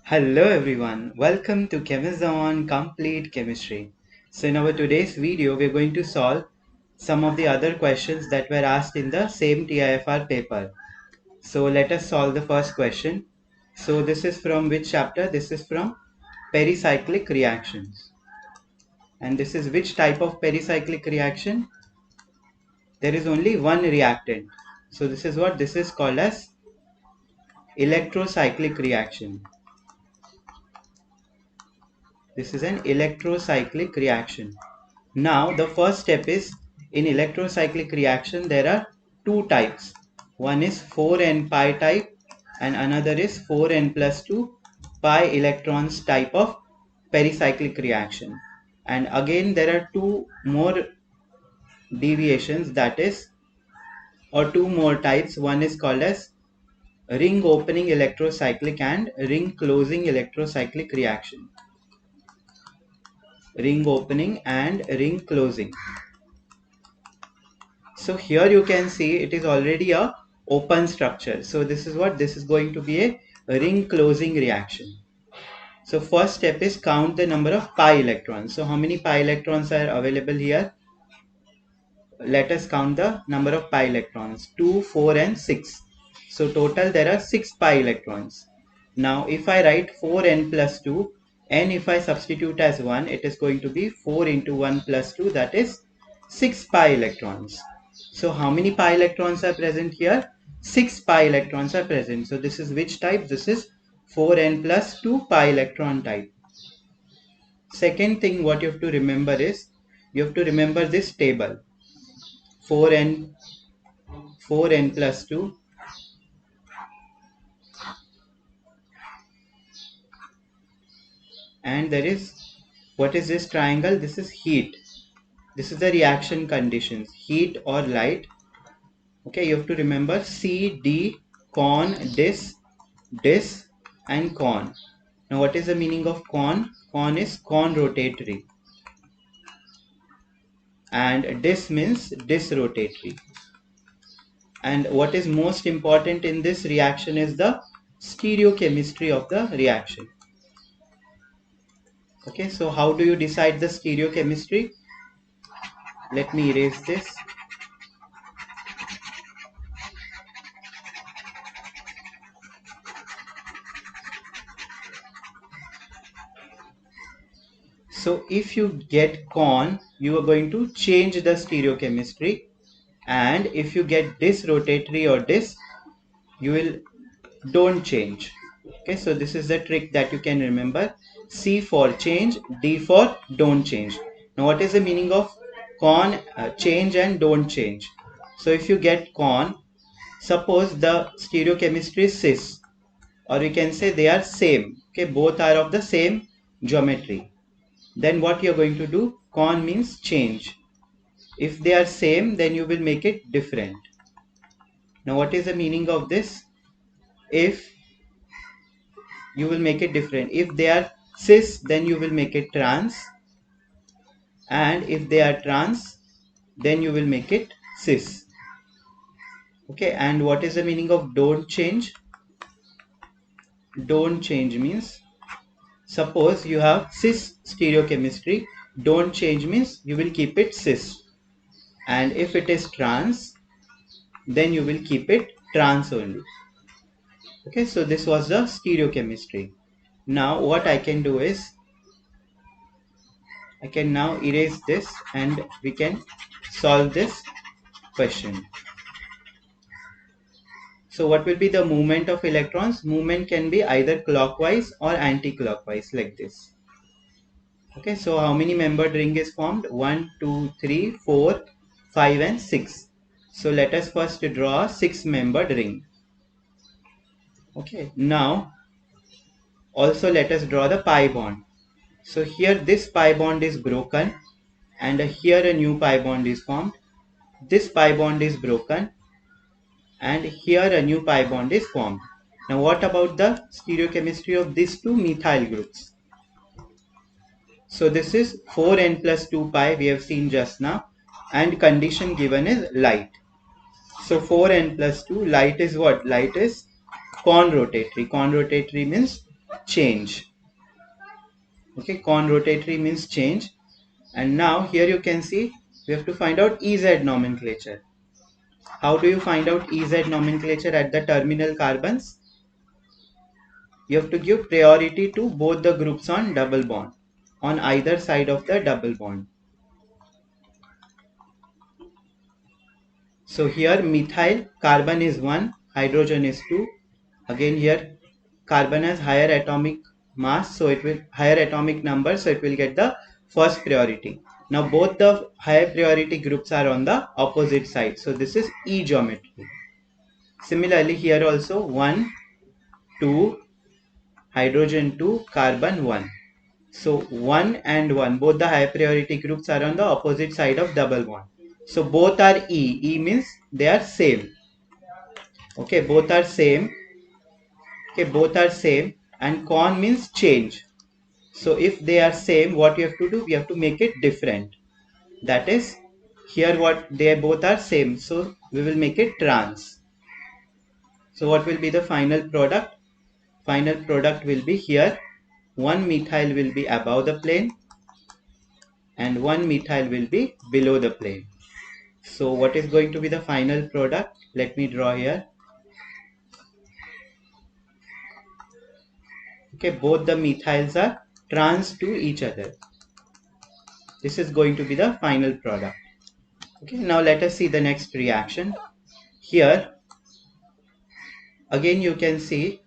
Hello everyone, welcome to Chemazon-Complete Chemistry. So in our today's video, we're going to solve some of the other questions that were asked in the same TIFR paper. So let us solve the first question. So this is from which chapter? This is from pericyclic reactions. And this is which type of pericyclic reaction? There is only one reactant. So this is what this is called as electrocyclic reaction. This is an electrocyclic reaction. Now the first step is in electrocyclic reaction there are two types. One is 4n pi type and another is 4n plus 2 pi electrons type of pericyclic reaction. And again there are two more deviations, that is, or two more types. One is called as ring opening electrocyclic and ring closing electrocyclic reaction. Ring opening and ring closing. So here you can see it is already a open structure. So this is what this is going to be, a ring closing reaction. So first step is count the number of pi electrons. So how many pi electrons are available here? Let us count the number of pi electrons. 2, 4 and 6. So total there are 6 pi electrons. Now if I write 4n plus 2, n if I substitute as 1, it is going to be 4 into 1 plus 2, that is 6 pi electrons. So how many pi electrons are present here? 6 pi electrons are present. So this is which type? This is 4n plus 2 pi electron type. Second thing what you have to remember is, you have to remember this table. 4n plus 2 and there is, what is this triangle? This is heat. This is the reaction conditions, heat or light. Okay, you have to remember C, D, con, dis and con. Now what is the meaning of con? Con is con rotatory and dis means dis rotatory. And what is most important in this reaction is the stereochemistry of the reaction. Okay, so how do you decide the stereochemistry? Let me erase this. So if you get con, you are going to change the stereochemistry, and if you get dis rotatory or dis, you will don't change. Okay, so this is the trick that you can remember. C for change, D for don't change. Now what is the meaning of con, change and don't change? So if you get con, suppose the stereochemistry is cis, or you can say they are same. Okay, both are of the same geometry. Then what you are going to do? Con means change. If they are same, then you will make it different. Now what is the meaning of this? If you will make it different. If they are cis, then you will make it trans, and if they are trans, then you will make it cis. Okay, and what is the meaning of don't change? Don't change means, suppose you have cis stereochemistry, don't change means you will keep it cis, and if it is trans, then you will keep it trans only. Okay, so this was the stereochemistry. Now what I can do is, I can now erase this and we can solve this question. So what will be the movement of electrons? Movement can be either clockwise or anti-clockwise, like this. Okay, so how many membered ring is formed? 1, 2, 3, 4, 5 and 6. So let us first draw a 6-membered ring. Okay, now also let us draw the pi bond. So here this pi bond is broken and here a new pi bond is formed. This pi bond is broken and here a new pi bond is formed. Now what about the stereochemistry of these two methyl groups? So this is 4n plus 2 pi, we have seen just now, and condition given is light. So 4n plus 2, light is what? Light is con rotatory. Con rotatory means change. Okay, con rotatory means change. And now here you can see we have to find out Ez nomenclature. How do you find out Ez nomenclature at the terminal carbons? You have to give priority to both the groups on double bond, on either side of the double bond. So here methyl carbon is 1, hydrogen is 2. Again here carbon has higher atomic mass, so it will higher atomic number, so it will get the first priority. Now both the higher priority groups are on the opposite side, so this is E geometry. Similarly here also 1, 2, hydrogen 2, carbon 1. So 1 and 1, both the high priority groups are on the opposite side of double bond. So both are E. E means they are same. Okay, both are same. Okay, both are same. And con means change. So if they are same, what you have to do? We have to make it different. That is, here what they both are same. So we will make it trans. So what will be the final product? Final product will be here. One methyl will be above the plane and one methyl will be below the plane. So what is going to be the final product? Let me draw here. Okay, both the methyls are trans to each other. This is going to be the final product. Okay, now let us see the next reaction. Here, again you can see,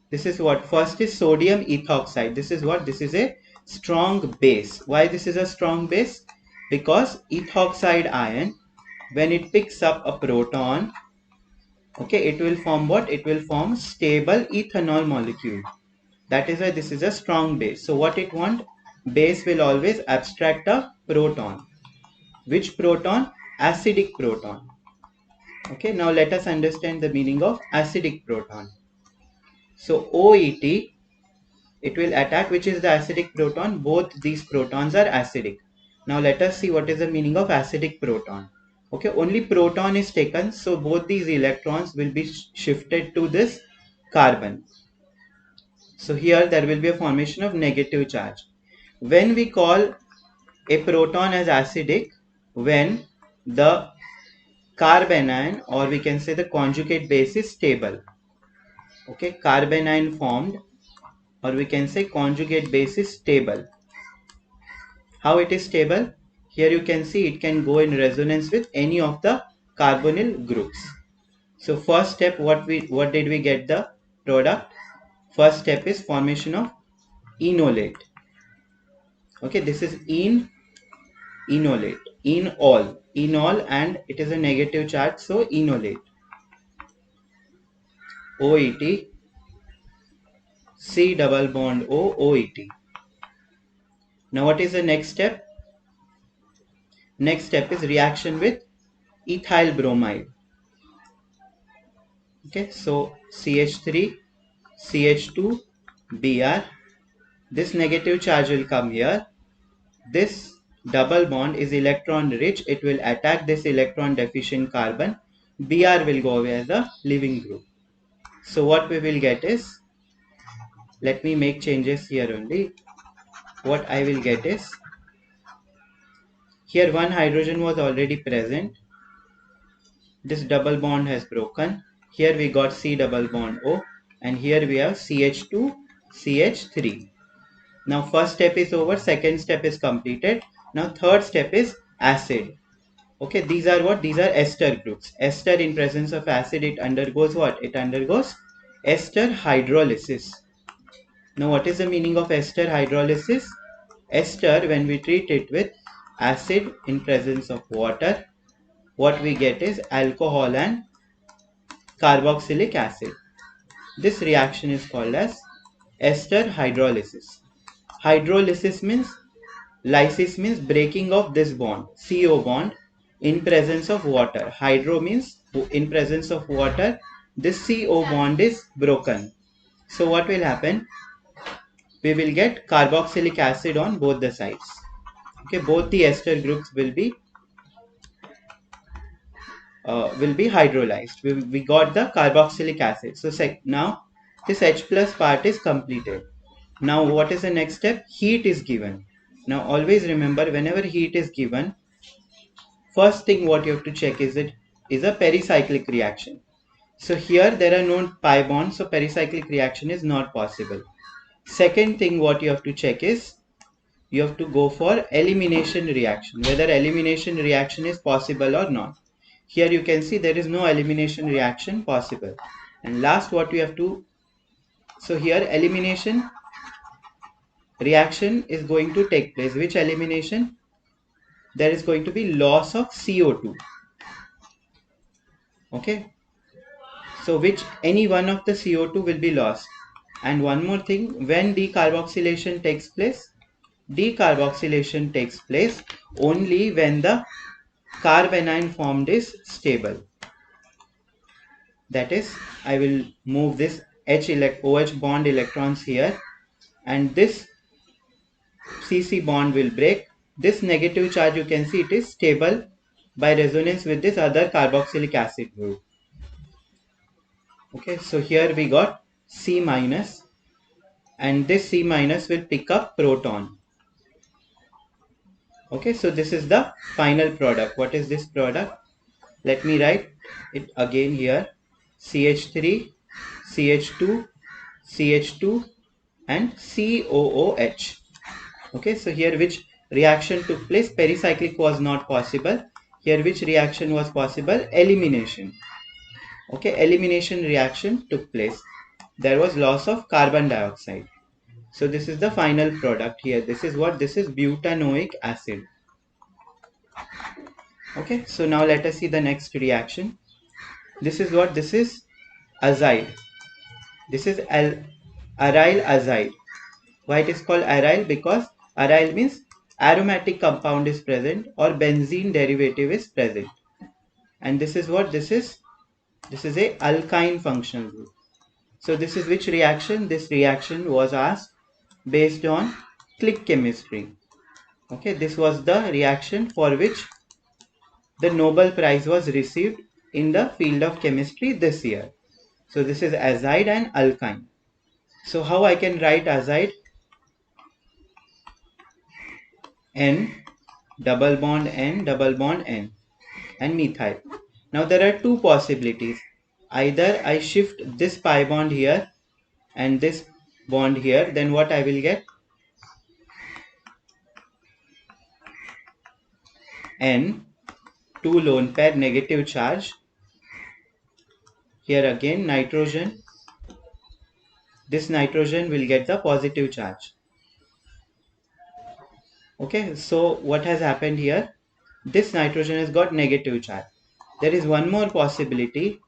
this is what? First is sodium ethoxide. This is what? This is a strong base. Why this is a strong base? Because ethoxide ion, when it picks up a proton, okay, it will form what? It will form stable ethanol molecule. That is why this is a strong base. So what it want? Base will always abstract a proton. Which proton? Acidic proton. Okay, now let us understand the meaning of acidic proton. So OET, it will attack which is the acidic proton. Both these protons are acidic. Now let us see what is the meaning of acidic proton. Okay, only proton is taken, so both these electrons will be shifted to this carbon. So here there will be a formation of negative charge. When we call a proton as acidic, when the carbanion, or we can say the conjugate base, is stable. Okay, carbanion formed, or we can say conjugate base is stable. How it is stable? Here you can see it can go in resonance with any of the carbonyl groups. So first step, what did we get the product? First step is formation of enolate. Okay, this is enolate, enol, and it is a negative charge, so enolate. OET, C double bond O, OET. Now what is the next step? Next step is reaction with ethyl bromide. Okay, so CH3, CH2, Br. This negative charge will come here. This double bond is electron rich. It will attack this electron deficient carbon. Br will go away as a leaving group. So what we will get is, let me make changes here only. What I will get is, here one hydrogen was already present. This double bond has broken. Here we got C double bond O, and here we have CH2, CH3. Now first step is over, second step is completed. Now third step is acid. Okay, these are what? These are ester groups. Ester, in presence of acid, it undergoes what? It undergoes ester hydrolysis. Now what is the meaning of ester hydrolysis? Ester, when we treat it with acid in presence of water, what we get is alcohol and carboxylic acid. This reaction is called as ester hydrolysis. Hydrolysis means, lysis means breaking of this bond, CO bond, in presence of water. Hydro means in presence of water, this CO bond is broken. So what will happen? We will get carboxylic acid on both the sides. Okay, both the ester groups will be hydrolyzed. We got the carboxylic acid. So now This H plus part is completed. Now what is the next step? Heat is given. Now always remember, whenever heat is given, first thing what you have to check is it is a pericyclic reaction. So here there are no pi bonds, so pericyclic reaction is not possible. Second thing what you have to check is you have to go for elimination reaction, whether elimination reaction is possible or not. Here you can see there is no elimination reaction possible. And last what you have to, so here elimination reaction is going to take place. Which elimination? There is going to be loss of CO2. Okay. So which any one of the CO2 will be lost. And one more thing, when decarboxylation takes place, decarboxylation takes place only when the carbanion formed is stable. That is, I will move this OH bond electrons here, and this CC bond will break. This negative charge, you can see it is stable by resonance with this other carboxylic acid group. Okay, so here we got C minus, and this C minus will pick up proton. Okay, so this is the final product. What is this product? Let me write it again here. CH3, CH2, CH2 and COOH. Okay, so here which reaction took place? Pericyclic was not possible. Here which reaction was possible? Elimination. Okay, elimination reaction took place. There was loss of carbon dioxide. So this is the final product here. This is what? This is butanoic acid. Okay, so now let us see the next reaction. This is what? This is azide. This is aryl azide. Why it is called aryl? Because aryl means aromatic compound is present or benzene derivative is present. And this is what? This is a alkyne functional group. So this is which reaction? This reaction was asked based on click chemistry. Okay, this was the reaction for which the Nobel Prize was received in the field of chemistry this year. So this is azide and alkyne. So how I can write azide? N, double bond N, double bond N, and methyl. Now there are two possibilities. Either I shift this pi bond here and this bond here, then what I will get? N, 2 lone pair negative charge. Here again nitrogen. This nitrogen will get the positive charge. Okay, so what has happened here? This nitrogen has got negative charge. There is one more possibility.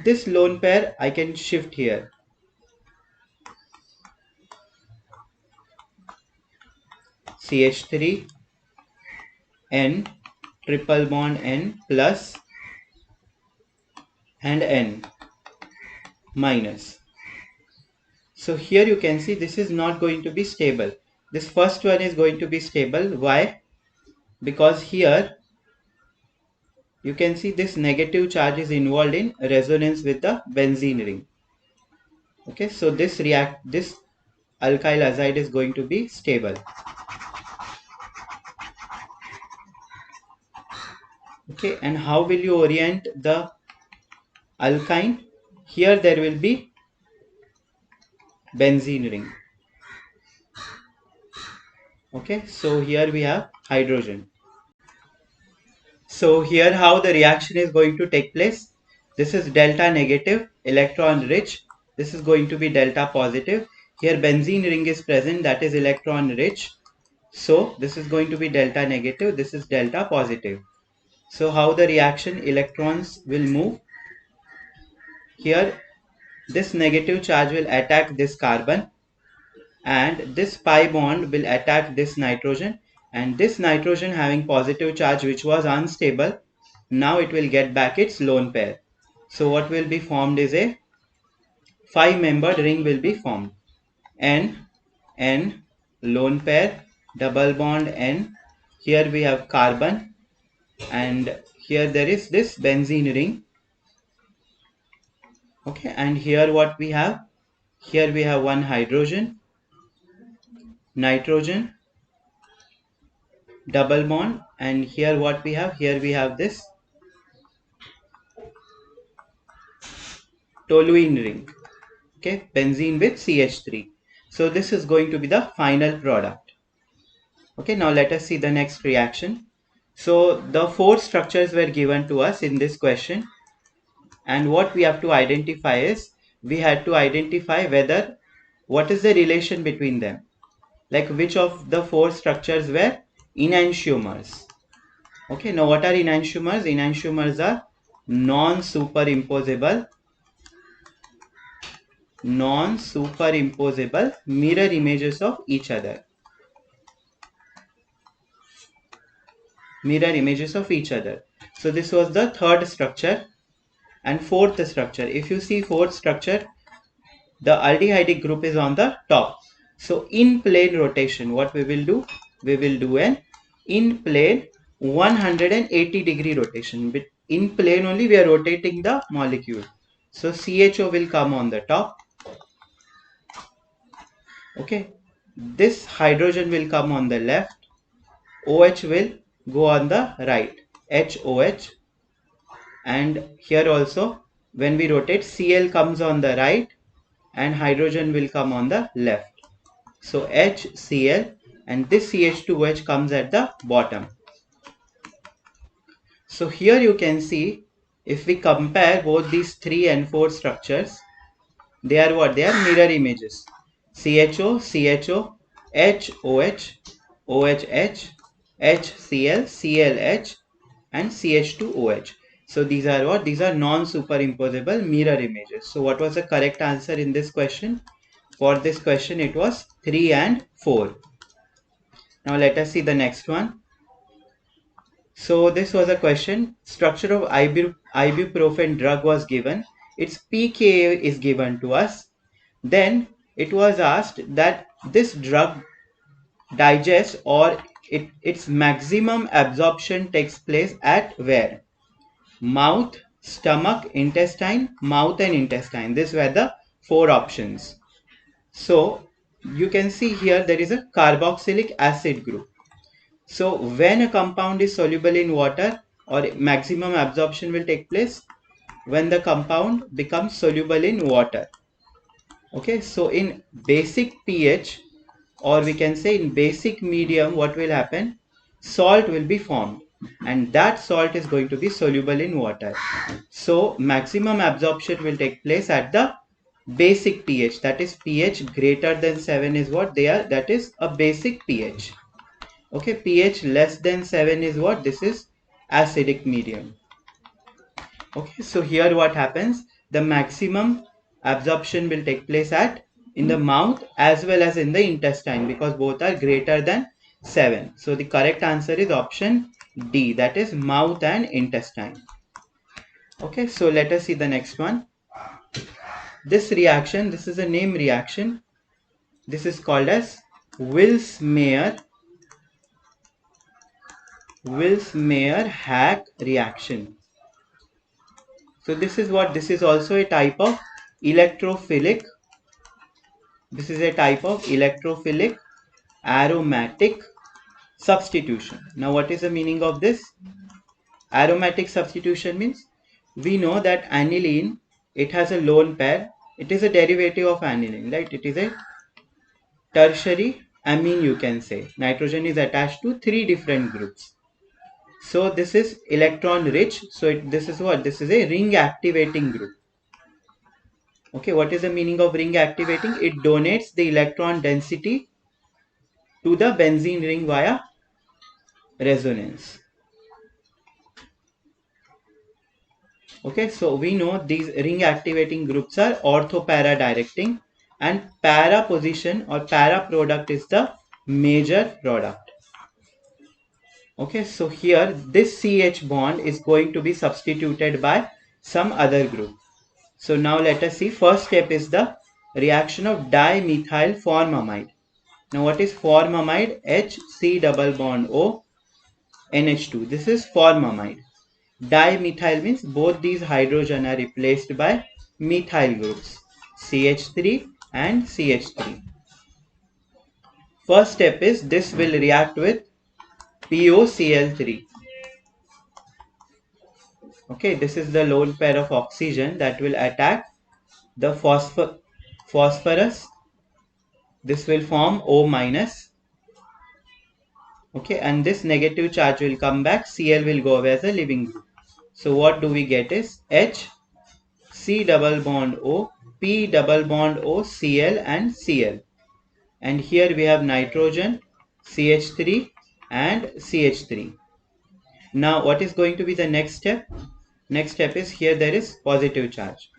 This lone pair I can shift here. CH3 N, triple bond N plus and N minus. So here you can see this is not going to be stable. This first one is going to be stable. Why? Because here you can see this negative charge is involved in resonance with the benzene ring. Okay, so this alkyl azide is going to be stable. Okay, and how will you orient the alkyne? Here there will be benzene ring. Okay, so here we have hydrogen. So here how the reaction is going to take place. This is delta negative, electron rich. This is going to be delta positive. Here benzene ring is present, that is electron rich. So this is going to be delta negative, this is delta positive. So how the reaction electrons will move? Here this negative charge will attack this carbon and this pi bond will attack this nitrogen, and this nitrogen having positive charge which was unstable, now it will get back its lone pair. So what will be formed is a 5-membered ring will be formed. N, N, lone pair, double bond N. Here we have carbon and here there is this benzene ring. Okay, and here what we have? Here we have one hydrogen, nitrogen, double bond, and here what we have? Here we have this toluene ring. Okay, benzene with CH3. So this is going to be the final product. Okay, now let us see the next reaction. So the four structures were given to us in this question, and what we have to identify is, we had to identify whether, what is the relation between them, like which of the four structures were enantiomers. Okay, now what are enantiomers? Enantiomers are non-superimposable mirror images of each other. So this was the third structure. And fourth structure, if you see fourth structure, the aldehydic group is on the top. So in plane rotation, what we will do? We will do an in plane 180-degree rotation. But in plane only we are rotating the molecule. So CHO will come on the top. Okay. This hydrogen will come on the left. OH will go on the right. HOH. And here also, when we rotate, Cl comes on the right and hydrogen will come on the left. So HCl, and this CH2OH comes at the bottom. So here you can see, if we compare both these 3 and 4 structures, they are what? They are mirror images. CHO, CHO, HOH, OHH, HCl, CLH, and CH2OH. So these are what? These are non-superimposable mirror images. So what was the correct answer in this question? For this question it was 3 and 4. Now let us see the next one. So this was a question. Structure of ibuprofen drug was given. Its pKa is given to us. Then it was asked that this drug digests, or its maximum absorption takes place at where? Mouth, stomach, intestine, mouth and intestine. These were the 4 options. So you can see here there is a carboxylic acid group. So when a compound is soluble in water, or maximum absorption will take place when the compound becomes soluble in water. Okay, so in basic pH, or we can say in basic medium, what will happen? Salt will be formed, and that salt is going to be soluble in water. So maximum absorption will take place at the basic pH, that is pH greater than 7 is what they are, that is a basic pH. Okay, pH less than 7 is what? This is acidic medium. Okay, so here what happens? The maximum absorption will take place in the mouth as well as in the intestine, because both are greater than 7. So the correct answer is option D, that is mouth and intestine. Okay, so let us see the next one. This reaction, this is a name reaction. This is called as Vilsmeier-Haack reaction. So this is what? This is also a type of electrophilic. This is a type of electrophilic aromatic substitution. Now what is the meaning of this? Aromatic substitution means, we know that aniline, it has a lone pair. It is a derivative of aniline, right? It is a tertiary amine, you can say. Nitrogen is attached to 3 different groups. So this is electron rich. So this is what? This is a ring activating group. Okay, what is the meaning of ring activating? It donates the electron density to the benzene ring via resonance. Okay, so we know these ring activating groups are ortho-para directing, and para position or para product is the major product. Okay, so here this CH bond is going to be substituted by some other group. So now let us see. First step is the reaction of dimethyl formamide. Now what is formamide? HC double bond O NH2. This is formamide. Dimethyl means both these hydrogen are replaced by methyl groups, CH3 and CH3. First step is this will react with POCl3. Okay, this is the lone pair of oxygen that will attack the phosphorus. This will form O minus. Okay, and this negative charge will come back. Cl will go away as a leaving group. So what do we get is H, C double bond O, P double bond O, Cl and Cl. And here we have nitrogen, CH3 and CH3. Now what is going to be the next step? Next step is here there is positive charge.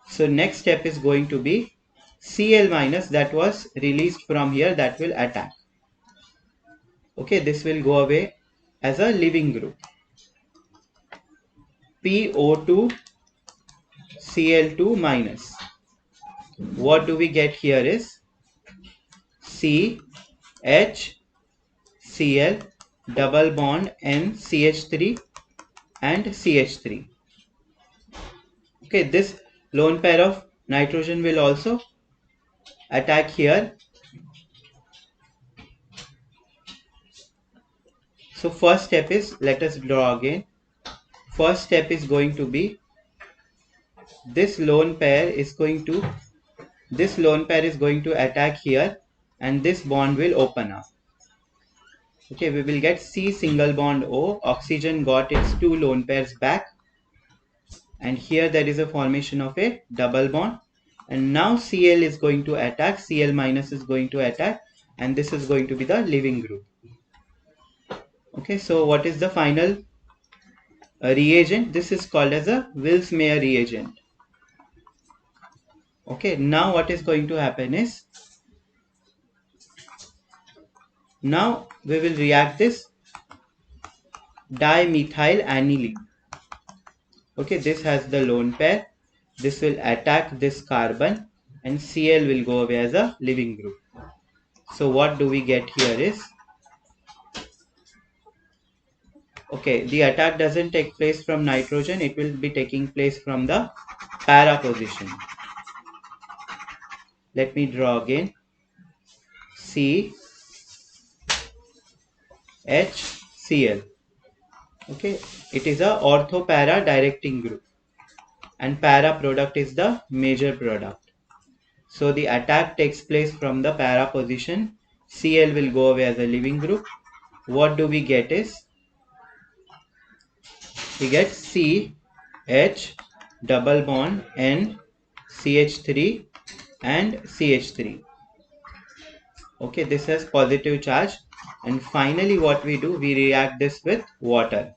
So next step is going to be Cl minus that was released from here, that will attack. Okay, this will go away as a leaving group. PO2 Cl2 minus. What do we get here is C H Cl double bond N CH3 and CH3. Okay, this lone pair of nitrogen will also attack here. So first step is, let us draw again. First step is going to be this lone pair is going to attack here, and this bond will open up. Okay, we will get C single bond O. Oxygen got its two lone pairs back, and here there is a formation of a double bond, and now Cl is going to attack, Cl minus is going to attack, and this is going to be the leaving group. Okay, so what is the final reagent? This is called as a Vilsmeier reagent. Okay, now what is going to happen is, now we will react this dimethyl aniline. Okay, this has the lone pair. This will attack this carbon, and Cl will go away as a leaving group. So what do we get here is, okay, the attack doesn't take place from nitrogen, it will be taking place from the para position. Let me draw again. C H Cl. Okay, it is a ortho para directing group, and para product is the major product. So the attack takes place from the para position. Cl will go away as a leaving group. What do we get is, we get C H double bond N CH3 and CH3. Okay, this has positive charge, and finally what we do, we react this with water.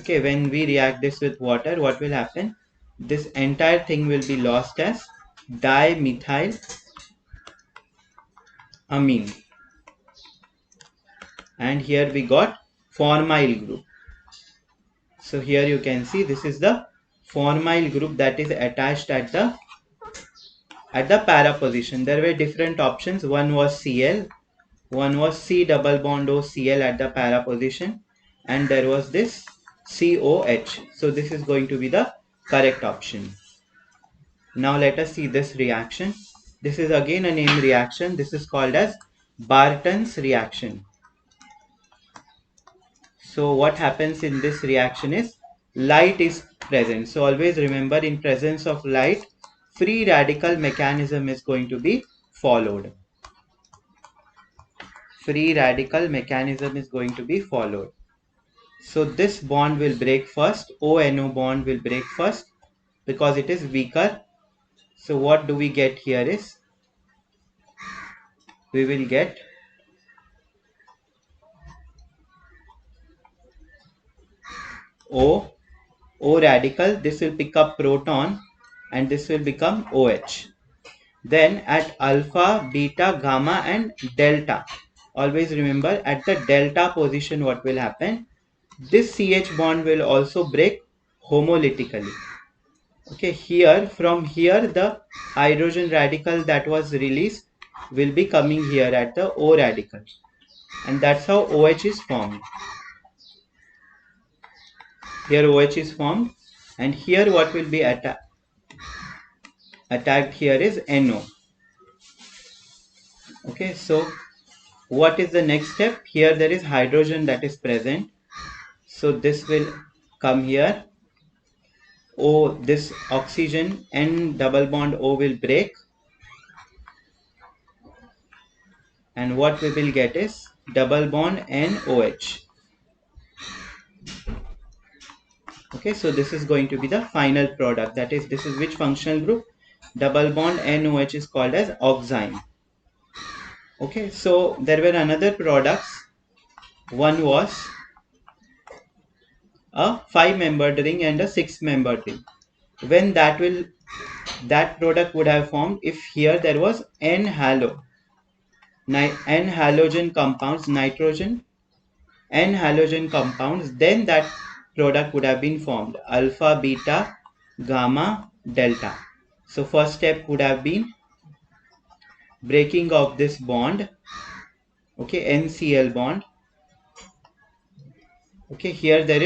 Okay, when we react this with water, what will happen? This entire thing will be lost as dimethyl amine, and here we got formyl group. So here you can see this is the formyl group that is attached at the para position. There were different options. One was Cl, one was C double bond O Cl at the para position, and there was this COH. So this is going to be the correct option. Now let us see this reaction. This is again a named reaction. This is called as Barton's reaction. So what happens in this reaction is, light is present. So always remember, in presence of light, free radical mechanism is going to be followed. Free radical mechanism is going to be followed. So this bond will break first. ONO bond will break first because it is weaker. So what do we get here is, we will get O radical. This will pick up proton, and this will become OH. Then at alpha, beta, gamma and delta, always remember at the delta position what will happen, this CH bond will also break homolytically. Okay, here from here the hydrogen radical that was released will be coming here at the O radical, and that's how OH is formed. Here OH is formed, and here what will be attacked? attacked here is NO. Okay, so what is the next step? Here there is hydrogen that is present. So this will come here. O, this oxygen N double bond O will break. And what we will get is double bond NOH. Okay, so this is going to be the final product. That is, this is which functional group? Double bond NOH is called as oxime. Okay, so there were another products. One was a 5-membered ring and a 6-membered ring. When that product would have formed if here there was N halogen compounds, nitrogen, N halogen compounds, then that product would have been formed, alpha, beta, gamma, delta. So first step would have been breaking of this bond, okay, NCl bond. Okay, here there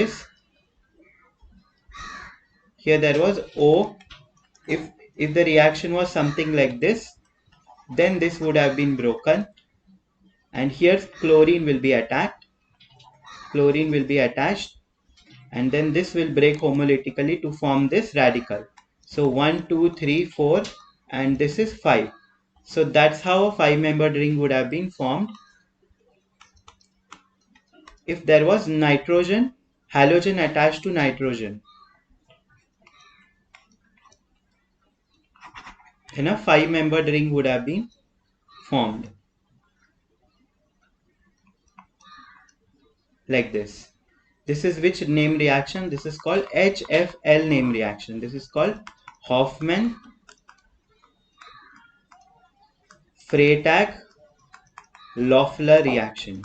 was O. If the reaction was something like this, then this would have been broken, and here chlorine will be attached, and then this will break homolytically to form this radical. So 1, 2, 3, 4, and this is 5. So that's how a 5-membered ring would have been formed if there was halogen attached to nitrogen. Then a 5-membered ring would have been formed like this. This is which name reaction? This is called HFL name reaction. This is called Hoffman-Freytag-Loeffler reaction.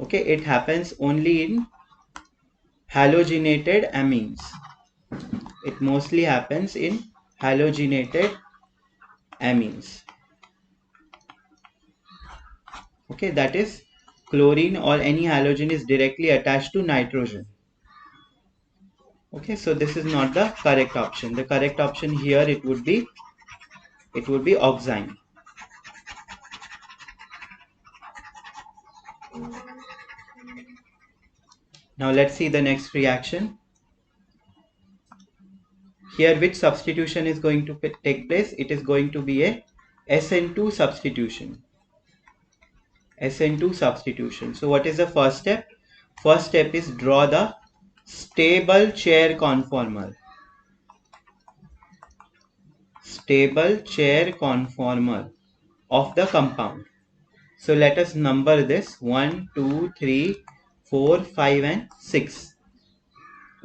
Okay, it happens only in halogenated amines. It mostly happens in halogenated amines. Okay, that is chlorine or any halogen is directly attached to nitrogen. Okay, so this is not the correct option. The correct option here it would be oxime. Now let's see the next reaction. Here which substitution is going to take place? It is going to be a SN2 substitution. SN2 substitution. So what is the first step? First step is draw the stable chair conformer. Stable chair conformer of the compound. So let us number this 1, 2, 3, 4, 5 and 6.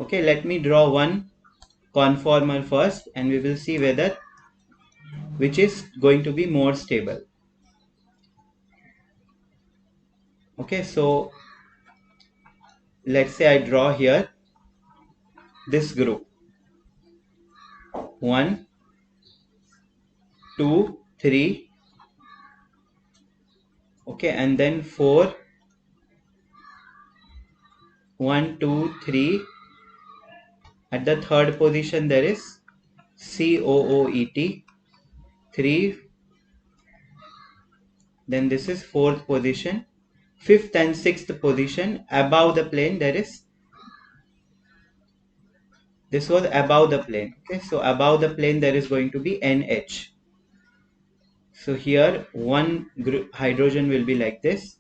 Okay, let me draw one conformer first and we will see whether which is going to be more stable. Okay, so let's say I draw here this group 1, 2, 3, okay, and then 4, 1, 2, 3. At the third position there is COOET 3. Then this is fourth position. Fifth and sixth position above the plane there is, this was above the plane. Okay, so above the plane there is going to be NH. So here one hydrogen will be like this,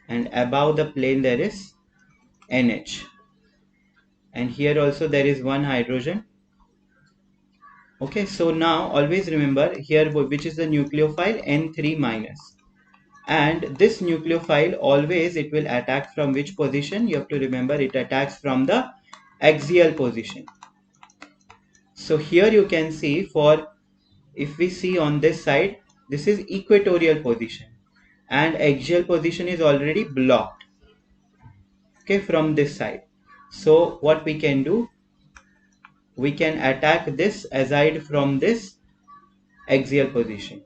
and above the plane there is NH, and here also there is one hydrogen. Okay, so now always remember here which is the nucleophile, N3 minus, and this nucleophile always it will attack from which position? You have to remember it attacks from the axial position. So here you can see, for if we see on this side, this is equatorial position and axial position is already blocked, okay, from this side. So what we can do, we can attack this azide from this axial position.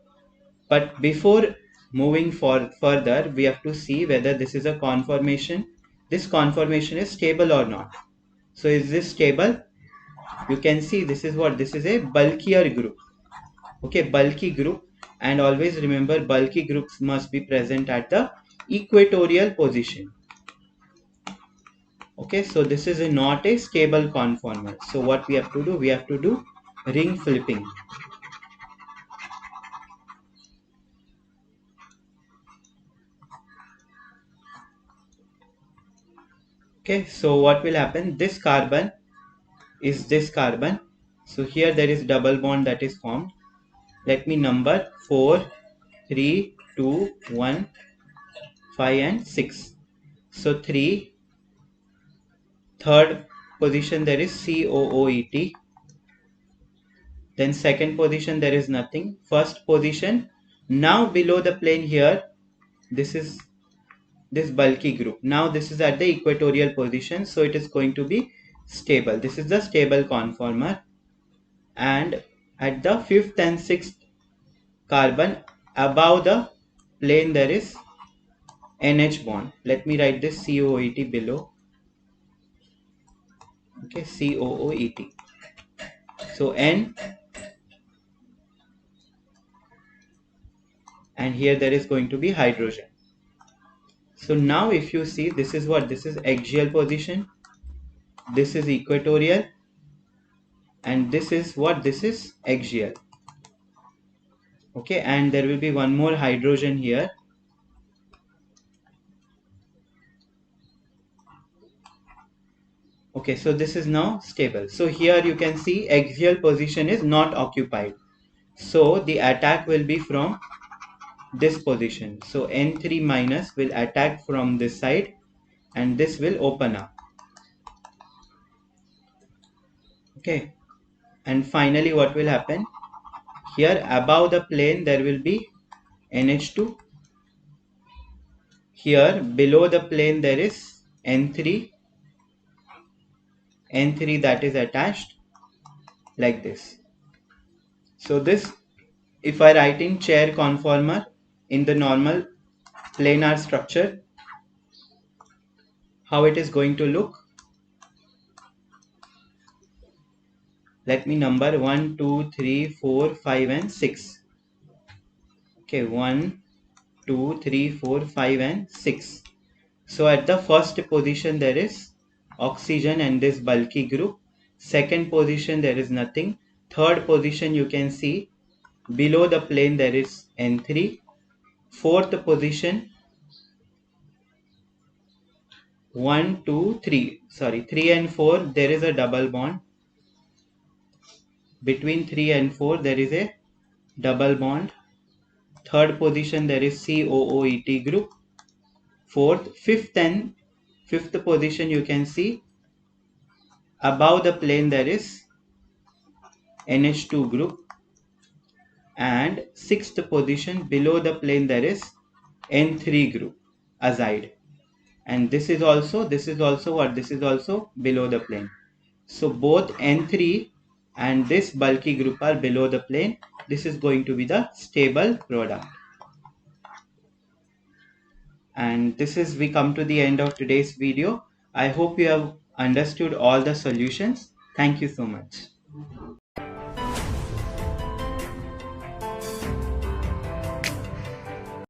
But before moving further, we have to see whether this is a conformation, this conformation is stable or not. So is this stable? you can see this is what, this is a bulkier group. Okay, bulky group. And always remember, bulky groups must be present at the equatorial position. Okay, so this is not a stable conformer. So what we have to do, we have to do ring flipping. Okay, so what will happen, this carbon is this carbon. So here there is double bond that is formed. Let me number 4, 3, 2, 1, 5 and 6. So 3, third position there is COOET. Then second position there is nothing. First position, now below the plane here, this is this bulky group. Now this is at the equatorial position, so it is going to be stable. This is the stable conformer. And at the fifth and sixth carbon, above the plane there is NH bond. Let me write this COOET below. Okay, COOET. So N, and here there is going to be hydrogen. So now if you see, this is what, this is axial position, this is equatorial, and this is what, this is axial. Okay, and there will be one more hydrogen here. Okay, so this is now stable. So here you can see axial position is not occupied. So the attack will be from this position. So N3 minus will attack from this side and this will open up. Okay, and finally what will happen? Here above the plane there will be NH2. Here below the plane there is N3 that is attached like this. So this, if I write in chair conformer in the normal planar structure, how it is going to look? Let me number 1, 2, 3, 4, 5 and 6. Okay, 1, 2, 3, 4, 5 and 6. So at the first position there is oxygen and this bulky group. Second position there is nothing. Third position you can see below the plane there is N3. Fourth position 1, 2, 3. Sorry, 3 and 4 there is a double bond. Between 3 and 4 there is a double bond. Third position there is COOET group. Fourth, fifth position you can see above the plane there is NH2 group, and sixth position below the plane there is N3 group, azide, and this is also what, this is also below the plane. So both N3 and this bulky group are below the plane. This is going to be the stable product. And this is, we come to the end of today's video. I hope you have understood all the solutions. Thank you so much.